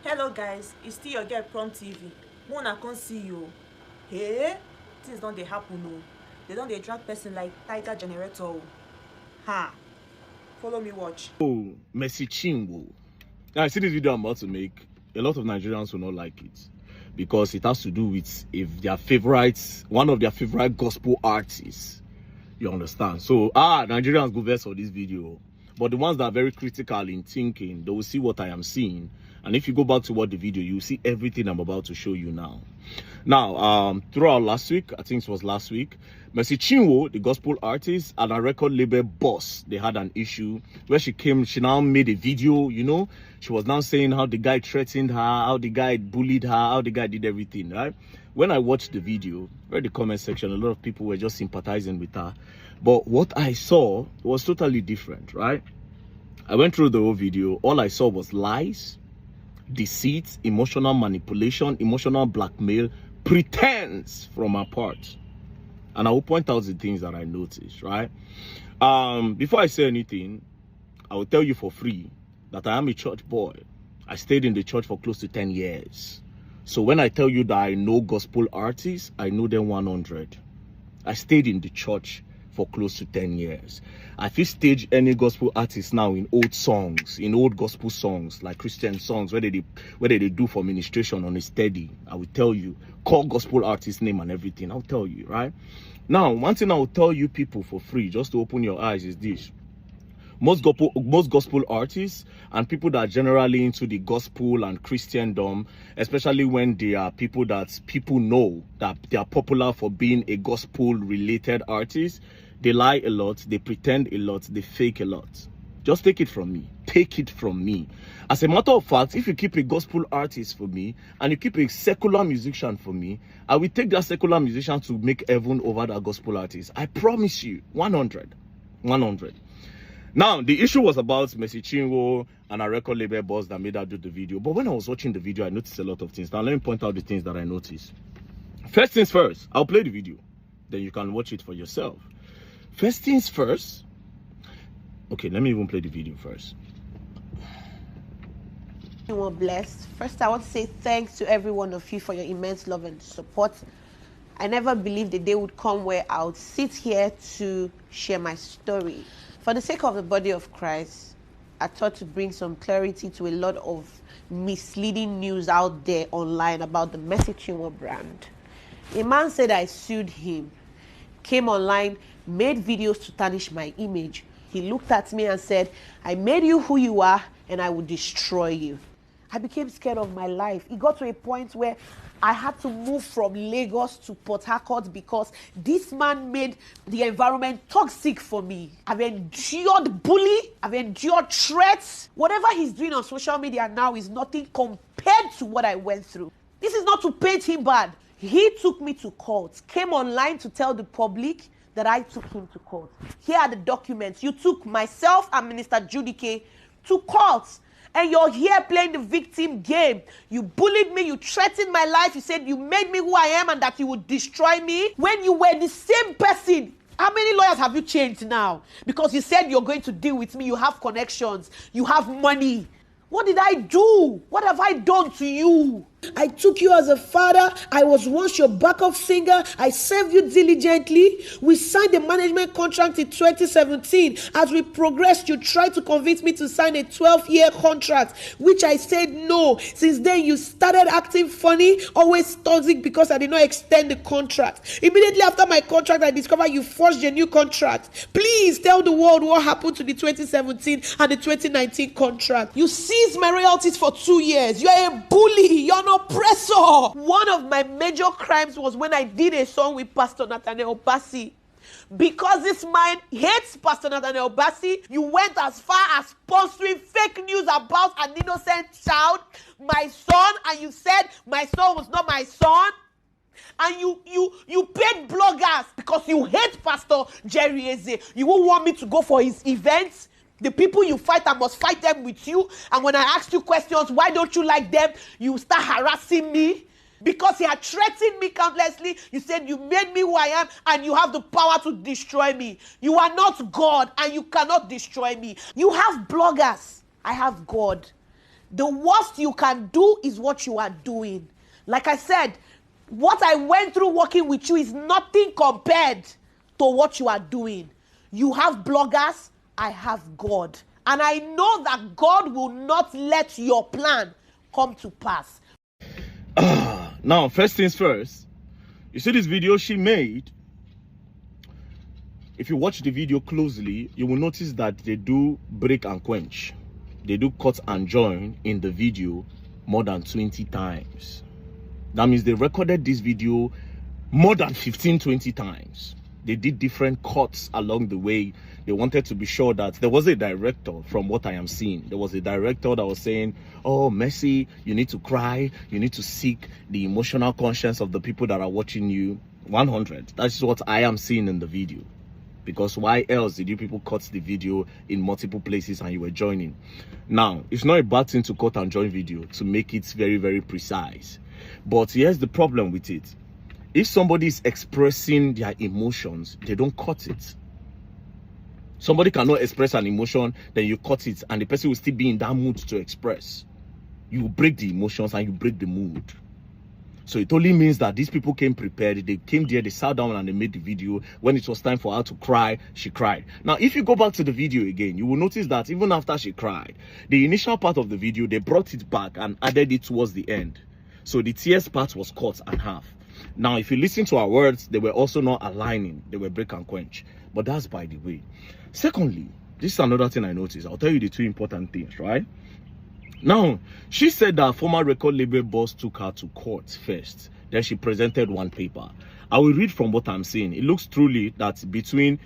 Hello guys, it's still your girl Prom TV. Mona can't see you. Hey, things don't they happen no. They don't they drag person like Tiger Generator. Ha! Follow me watch. Oh, Mercy Chinwo. Now, I see this video I'm about to make. A lot of Nigerians will not like it because it has to do with if their favorites, one of their favorite gospel artists. You understand? So, Nigerians go best for this video. But the ones that are very critical in thinking, they will see what I am seeing. And if you go back to watch the video, you will see everything I'm about to show you now. Now, throughout last week, I think it was last week, Mercy Chinwo, the gospel artist, and a record label boss, they had an issue where she now made a video, you know. She was now saying how the guy threatened her, how the guy bullied her, how the guy did everything, right? When I watched the video, read the comment section, a lot of people were just sympathizing with her. But what I saw was totally different, right? I went through the whole video. All I saw was lies, deceit, emotional manipulation, emotional blackmail, pretense from her part. And I will point out the things that I noticed, right? Before I say anything, I will tell you for free that I am a church boy. I stayed in the church for close to 10 years. So when I tell you that I know gospel artists, I know them 100. I stayed in the church for close to 10 years. I feel stage any gospel artist now in old songs, in old gospel songs, like Christian songs, where they do for ministration on a steady. I will tell you, call gospel artist name and everything. I'll tell you, right? Now, one thing I will tell you people for free, just to open your eyes, is this. Most gospel artists and people that are generally into the gospel and Christendom, especially when they are people that people know that they are popular for being a gospel related artist, they lie a lot, they pretend a lot, they fake a lot. Just take it from me. Take it from me. As a matter of fact, if you keep a gospel artist for me and you keep a secular musician for me, I will take that secular musician to make heaven over that gospel artist. I promise you, 100. 100. Now, the issue was about Mercy Chinwo and a record label boss that made her do the video. But when I was watching the video, I noticed a lot of things. Now, let me point out the things that I noticed. First things first, I'll play the video. Then you can watch it for yourself. First things first. Okay, let me even play the video first. You were blessed. First, I want to say thanks to every one of you for your immense love and support. I never believed the day would come where I would sit here to share my story. For the sake of the body of Christ, I thought to bring some clarity to a lot of misleading news out there online about the Mercy Chinwo brand. A man said I sued him, came online, made videos to tarnish my image. He looked at me and said, I made you who you are and I will destroy you. I became scared of my life. It got to a point where I had to move from Lagos to Port Harcourt because this man made the environment toxic for me. I've endured bully. I've endured threats. Whatever he's doing on social media now is nothing compared to what I went through. This is not to paint him bad. He took me to court, came online to tell the public that I took him to court. Here are the documents. You took myself and Minister Judike to court. And you're here playing the victim game. You bullied me, you threatened my life, you said you made me who I am and that you would destroy me. When you were the same person, how many lawyers have you changed now? Because you said you're going to deal with me, you have connections, you have money. What did I do? What have I done to you? I took you as a father. I was once your backup singer. I served you diligently. We signed a management contract in 2017. As we progressed, you tried to convince me to sign a 12-year contract, which I said no. Since then, you started acting funny, always toxic because I did not extend the contract. Immediately after my contract, I discovered you forged a new contract. Please tell the world what happened to the 2017 and the 2019 contract. You seized my royalties for 2 years. You're a bully. You're an oppressor. One of my major crimes was when I did a song with Pastor Nathaniel Bassi. Because this man hates Pastor Nathaniel Bassi, you went as far as sponsoring fake news about an innocent child, my son, and you said my son was not my son. And you paid bloggers because you hate Pastor Jerry Eze. You won't want me to go for his events. The people you fight, I must fight them with you. And when I ask you questions, why don't you like them? You start harassing me. Because he had threatened me countlessly. You said you made me who I am and you have the power to destroy me. You are not God and you cannot destroy me. You have bloggers. I have God. The worst you can do is what you are doing. Like I said, what I went through working with you is nothing compared to what you are doing. You have bloggers, I have God. And I know that God will not let your plan come to pass. Now, first things first, you see this video she made. If you watch the video closely, you will notice that they do break and quench. They do cut and join in the video more than 20 times. That means they recorded this video more than 15, 20 times. They did different cuts along the way. They wanted to be sure that there was a director, from what I am seeing. There was a director that was saying, oh, Mercy, you need to cry. You need to seek the emotional conscience of the people that are watching you. 100. That's what I am seeing in the video. Because why else did you people cut the video in multiple places and you were joining? Now, it's not a bad thing to cut and join video to make it very, very precise. But here's the problem with it. If somebody is expressing their emotions, they don't cut it. Somebody cannot express an emotion, then you cut it, and the person will still be in that mood to express. You break the emotions and you break the mood. So it only means that these people came prepared. They came there, they sat down and they made the video. When it was time for her to cry, she cried. Now, if you go back to the video again, you will notice that even after she cried, the initial part of the video, they brought it back and added it towards the end. So the tears part was cut in half. Now, if you listen to our words, they were also not aligning. They were break and quench. But that's by the way. Secondly, this is another thing I noticed. I'll tell you the two important things, right? Now, she said that former record label boss took her to court first. Then she presented one paper. I will read from what I'm saying. It looks truly that between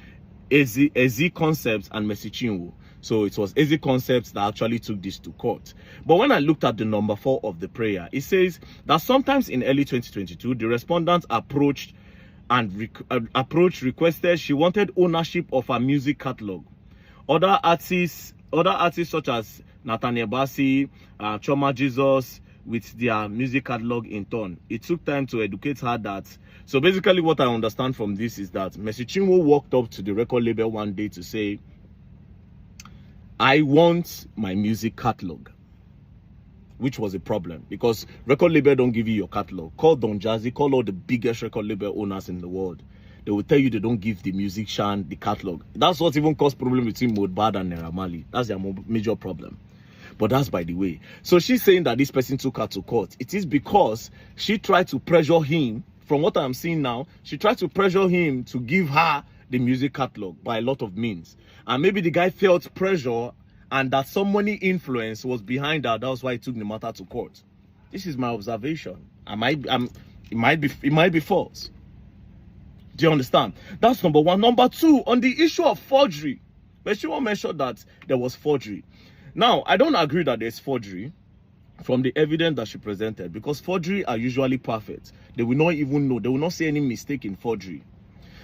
AZ Concepts and Mercy Chinwo. So it was AZ Concepts that actually took this to court. But when I looked at the number 4 of the prayer, it says that sometimes in early 2022, the respondent approached requested she wanted ownership of her music catalog. Other artists such as Nathaniel Bassey, Choma Jesus, with their music catalog in turn. It took time to educate her that. So basically what I understand from this is that Mercy Chinwo walked up to the record label one day to say, I want my music catalog. Which was a problem because record label don't give you your catalog. Call Don Jazzy, call all the biggest record label owners in the world. They will tell you they don't give the musician the catalog. That's what even caused problem between Modbad and Naira Marley. That's their major problem. But that's by the way. So she's saying that this person took her to court. It is because she tried to pressure him. From what I'm seeing now, she tried to pressure him to give her the music catalog by a lot of means. And maybe the guy felt pressure and that some money influence was behind that. That was why he took the matter to court. This is my observation. It might be false. Do you understand? That's number one. Number two, on the issue of forgery, but she won't mention that there was forgery. Now, I don't agree that there's forgery from the evidence that she presented because forgery are usually perfect. They will not even know. They will not see any mistake in forgery.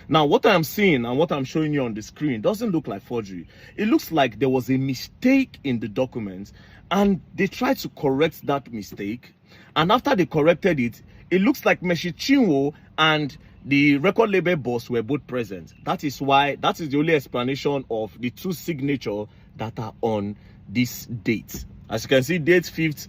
Now, what I'm seeing and what I'm showing you on the screen doesn't look like forgery. It looks like there was a mistake in the documents and they tried to correct that mistake. And after they corrected it, it looks like Mercy Chinwo and the record label boss were both present. That is the only explanation of the two signatures that are on this date. As you can see, date 5th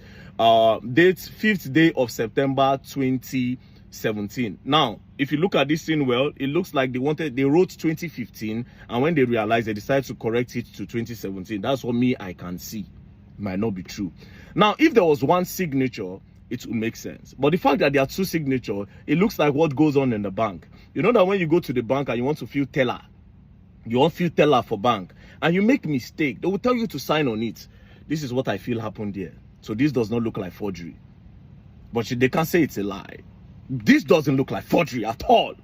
day of September 2017. Now, if you look at this thing well, it looks like they wrote 2015, and when they realized, they decided to correct it to 2017. That's what I can see. It might not be true. Now, if there was one signature, it would make sense. But the fact that there are two signatures, it looks like what goes on in the bank. You know that when you go to the bank and you want to fill teller, you want fill teller for bank, and you make mistake, they will tell you to sign on it. This is what I feel happened here. So this does not look like forgery. But they can't say it's a lie. This doesn't look like forgery at all.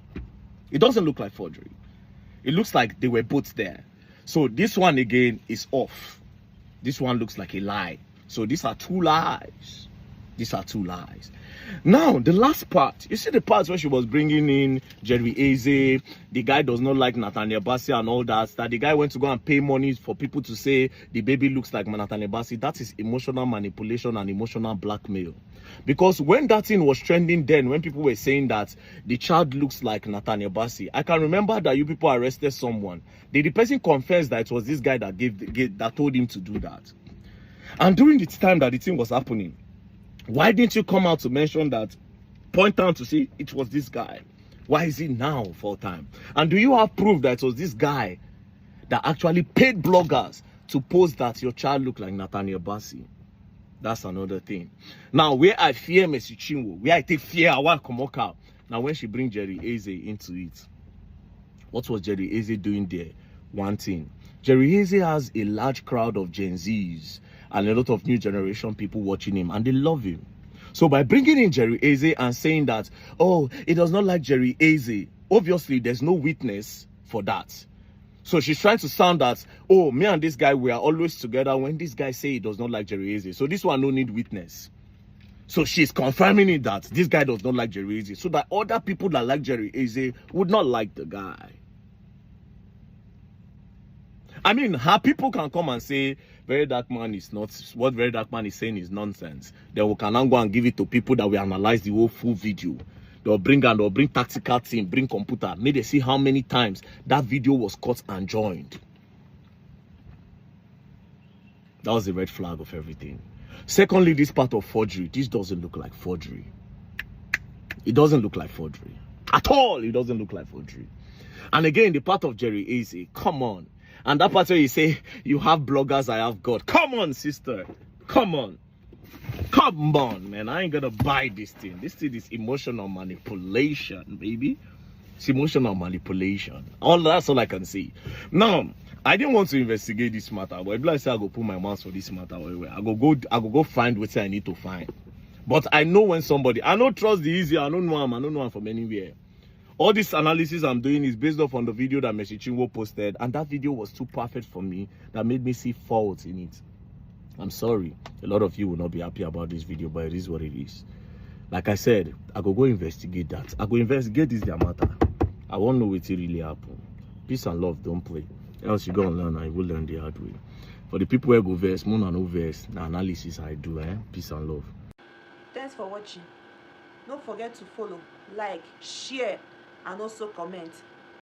It doesn't look like forgery. It looks like they were both there. So this one again is off. This one looks like a lie. So these are two lies. These are two lies. Now, the last part. You see the part where she was bringing in Jerry Eze. The guy does not like Nathaniel Bassey and all that. That the guy went to go and pay money for people to say the baby looks like Nathaniel Bassey. That is emotional manipulation and emotional blackmail. Because when that thing was trending then, when people were saying that the child looks like Nathaniel Bassey, I can remember that you people arrested someone. The person confessed that it was this guy that that told him to do that. And during the time that the thing was happening, why didn't you come out to mention that, point out to say it was this guy? Why is it now full time? And do you have proof that it was this guy that actually paid bloggers to post that your child looked like Nathaniel Bassey? That's another thing. Now, where I fear Mercy Chinwo, where I take fear, I want to come out. Now, when she bring Jerry Eze into it, what was Jerry Eze doing there? One thing. Jerry Eze has a large crowd of Gen Zs and a lot of new generation people watching him, and they love him. So by bringing in Jerry Eze and saying that, oh, it does not like Jerry Eze, obviously there's no witness for that. So she's trying to sound that, oh, me and this guy, we are always together when this guy say he does not like Jerry Eze. So this one no need witness. So she's confirming it that this guy does not like Jerry Eze, so that other people that like Jerry Eze would not like the guy. I mean, how people can come and say Verydarkman is not, what Verydarkman is saying is nonsense. Then we can now go and give it to people that will analyze the whole full video. They'll bring tactical team, bring computer. May they see how many times that video was cut and joined. That was the red flag of everything. Secondly, this part of forgery. This doesn't look like forgery. It doesn't look like forgery. At all, it doesn't look like forgery. And again, the part of Jerry Eze, come on. And that part where you say, you have bloggers, I have God. Come on, sister. Come on. Come on, man. I ain't gonna buy this thing. This thing is emotional manipulation, baby. It's emotional manipulation. That's all I can say. Now, I didn't want to investigate this matter, but if I say I go put my mouth for this matter, I go find what I need to find. But I know when somebody, I don't trust the easy, I don't know him from anywhere. All this analysis I'm doing is based off on the video that Mercy Chinwo posted, and that video was too perfect for me that made me see faults in it. I'm sorry. A lot of you will not be happy about this video, but it is what it is. Like I said, I go investigate that. I go investigate this their matter. I won't know what really happened. Peace and love, don't play. Else you go and learn, and you will learn the hard way. For the people who go verse, more than no verse, the analysis I do, Peace and love. Thanks for watching. Don't forget to follow, like, share, and also comment.